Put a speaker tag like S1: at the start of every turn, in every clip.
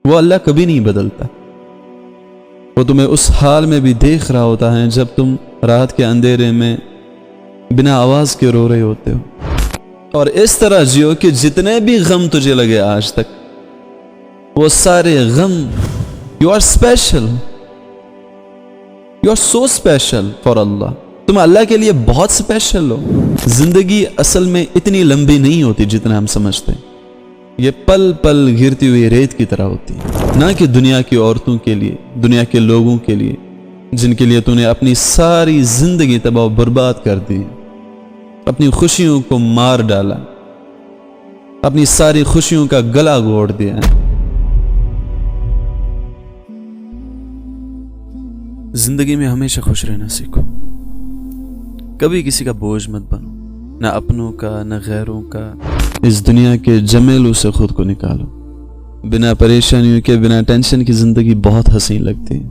S1: وہ اللہ کبھی نہیں بدلتا. وہ تمہیں اس حال میں بھی دیکھ رہا ہوتا ہے جب تم رات کے اندھیرے میں بنا آواز کے رو رہے ہوتے ہو. اور اس طرح جیو کہ جتنے بھی غم تجھے لگے آج تک وہ سارے غم you are special, you are so special for Allah. تم اللہ کے لیے بہت اسپیشل ہو. زندگی اصل میں اتنی لمبی نہیں ہوتی جتنا ہم سمجھتے ہیں. یہ پل پل گرتی ہوئی ریت کی طرح ہوتی ہے. نہ کہ دنیا کی عورتوں کے لیے، دنیا کے لوگوں کے لیے جن کے لیے تو نے اپنی ساری زندگی تباہ و برباد کر دی، اپنی خوشیوں کو مار ڈالا، اپنی ساری خوشیوں کا گلا گھونٹ دیا. زندگی میں ہمیشہ خوش رہنا سیکھو. کبھی کسی کا بوجھ مت بنو، نہ اپنوں کا نہ غیروں کا. اس دنیا کے جمیلوں سے خود کو نکالو. بنا پریشانیوں کے، بنا ٹینشن کی زندگی بہت حسین لگتی ہے،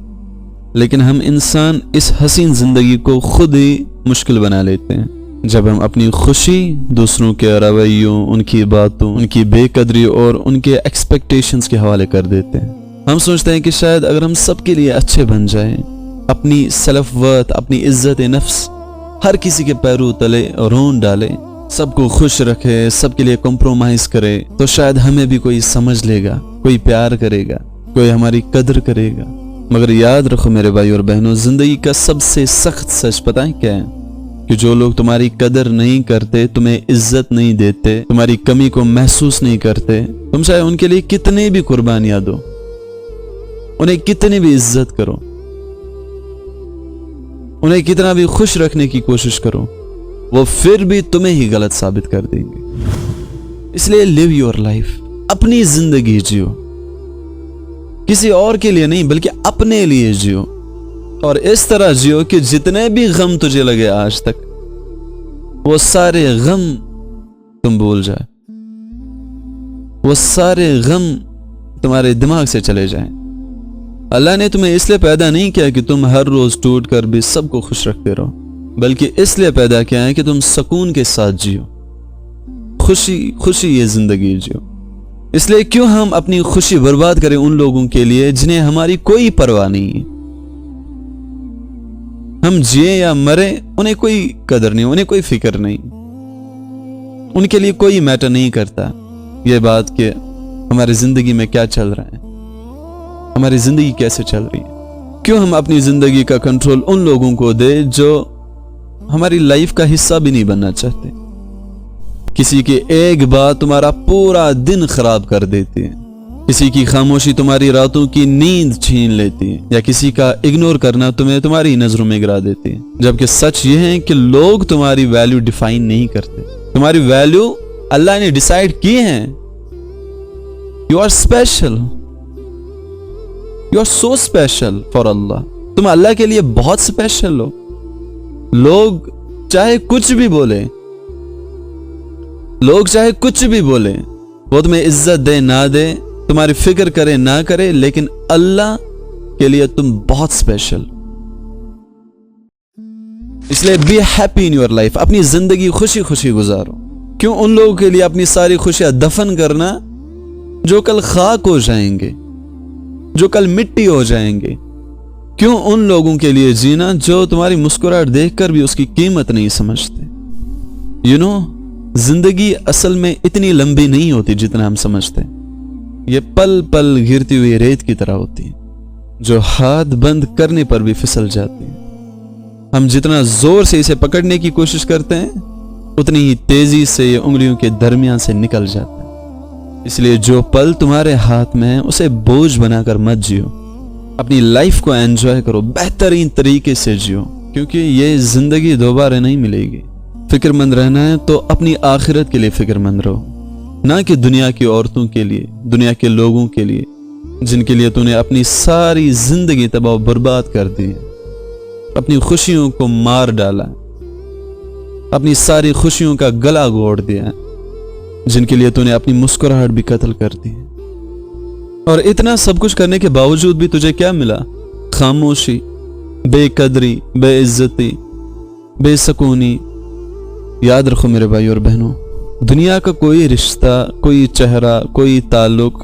S1: لیکن ہم انسان اس حسین زندگی کو خود ہی مشکل بنا لیتے ہیں جب ہم اپنی خوشی دوسروں کے رویوں، ان کی باتوں، ان کی بے قدری اور ان کے ایکسپیکٹیشنز کے حوالے کر دیتے ہیں. ہم سوچتے ہیں کہ شاید اگر ہم سب کے لیے اچھے بن جائیں، اپنی سیلف ورتھ، اپنی عزت نفس ہر کسی کے پیروں تلے رون ڈالے، سب کو خوش رکھے، سب کے لیے کمپرومائز کرے، تو شاید ہمیں بھی کوئی سمجھ لے گا، کوئی پیار کرے گا، کوئی ہماری قدر کرے گا. مگر یاد رکھو میرے بھائی اور بہنوں، زندگی کا سب سے سخت سچ پتہ ہے کیا ہے؟ کہ جو لوگ تمہاری قدر نہیں کرتے، تمہیں عزت نہیں دیتے، تمہاری کمی کو محسوس نہیں کرتے، تم چاہے ان کے لیے کتنی بھی قربانیاں دو، انہیں کتنی بھی عزت کرو، انہیں کتنا بھی خوش رکھنے کی کوشش کرو، وہ پھر بھی تمہیں ہی غلط ثابت کر دیں گے. اس لیے لیو یور لائف، اپنی زندگی جیو، کسی اور کے لیے نہیں بلکہ اپنے لیے جیو. اور اس طرح جیو کہ جتنے بھی غم تجھے لگے آج تک وہ سارے غم تم بھول جائے، وہ سارے غم تمہارے دماغ سے چلے جائیں. اللہ نے تمہیں اس لیے پیدا نہیں کیا کہ تم ہر روز ٹوٹ کر بھی سب کو خوش رکھتے رہو، بلکہ اس لیے پیدا کیا ہے کہ تم سکون کے ساتھ جیو، خوشی خوشی یہ زندگی جیو. اس لیے کیوں ہم اپنی خوشی برباد کریں ان لوگوں کے لیے جنہیں ہماری کوئی پرواہ نہیں ہے. ہم جیے یا مرے انہیں کوئی قدر نہیں، انہیں کوئی فکر نہیں، ان کے لیے کوئی میٹر نہیں کرتا یہ بات کہ ہماری زندگی میں کیا چل رہا ہے، ہماری زندگی کیسے چل رہی ہے. کیوں ہم اپنی زندگی کا کنٹرول ان لوگوں کو دے جو ہماری لائف کا حصہ بھی نہیں بننا چاہتے. کسی کی ایک بات تمہارا پورا دن خراب کر دیتی ہے، کسی کی خاموشی تمہاری راتوں کی نیند چھین لیتی ہے، یا کسی کا اگنور کرنا تمہیں تمہاری نظروں میں گرا دیتی ہے. جبکہ سچ یہ ہے کہ لوگ تمہاری ویلیو ڈیفائن نہیں کرتے، تمہاری ویلیو اللہ نے ڈیسائیڈ کی ہے. You are special, you are so special for Allah. تم اللہ کے لیے بہت اسپیشل ہو. لوگ چاہے کچھ بھی بولے، لوگ چاہے کچھ بھی بولے، وہ تمہیں عزت دے نہ دے، تمہاری فکر کرے نہ کرے، لیکن اللہ کے لیے تم بہت اسپیشل. اس لیے be happy in your life, اپنی زندگی خوشی خوشی گزارو. کیوں ان لوگوں کے لیے اپنی ساری خوشیاں دفن کرنا جو کل خاک ہو جائیں گے، جو کل مٹی ہو جائیں گے؟ کیوں ان لوگوں کے لیے جینا جو تمہاری مسکراہٹ دیکھ کر بھی اس کی قیمت نہیں سمجھتے؟ یو نو، زندگی اصل میں اتنی لمبی نہیں ہوتی جتنا ہم سمجھتے ہیں. یہ پل پل گرتی ہوئی ریت کی طرح ہوتی ہے جو ہاتھ بند کرنے پر بھی پھسل جاتی ہے. ہم جتنا زور سے اسے پکڑنے کی کوشش کرتے ہیں اتنی ہی تیزی سے یہ انگلیوں کے درمیان سے نکل جاتا ہے. اس لیے جو پل تمہارے ہاتھ میں ہے اسے بوجھ بنا کر مت جیو، اپنی لائف کو انجوائے کرو، بہترین طریقے سے جیو، کیونکہ یہ زندگی دوبارہ نہیں ملے گی. فکر مند رہنا ہے تو اپنی آخرت کے لیے فکر مند رہو، نہ کہ دنیا کی عورتوں کے لیے، دنیا کے لوگوں کے لیے جن کے لیے تو نے اپنی ساری زندگی تباہ و برباد کر دی، اپنی خوشیوں کو مار ڈالا، اپنی ساری خوشیوں کا گلا گھونٹ دیا، جن کے لیے تو نے اپنی مسکراہٹ بھی قتل کر دی. اور اتنا سب کچھ کرنے کے باوجود بھی تجھے کیا ملا؟ خاموشی، بے قدری، بے عزتی، بے سکونی. یاد رکھو میرے بھائی اور بہنوں، دنیا کا کوئی رشتہ، کوئی چہرہ، کوئی تعلق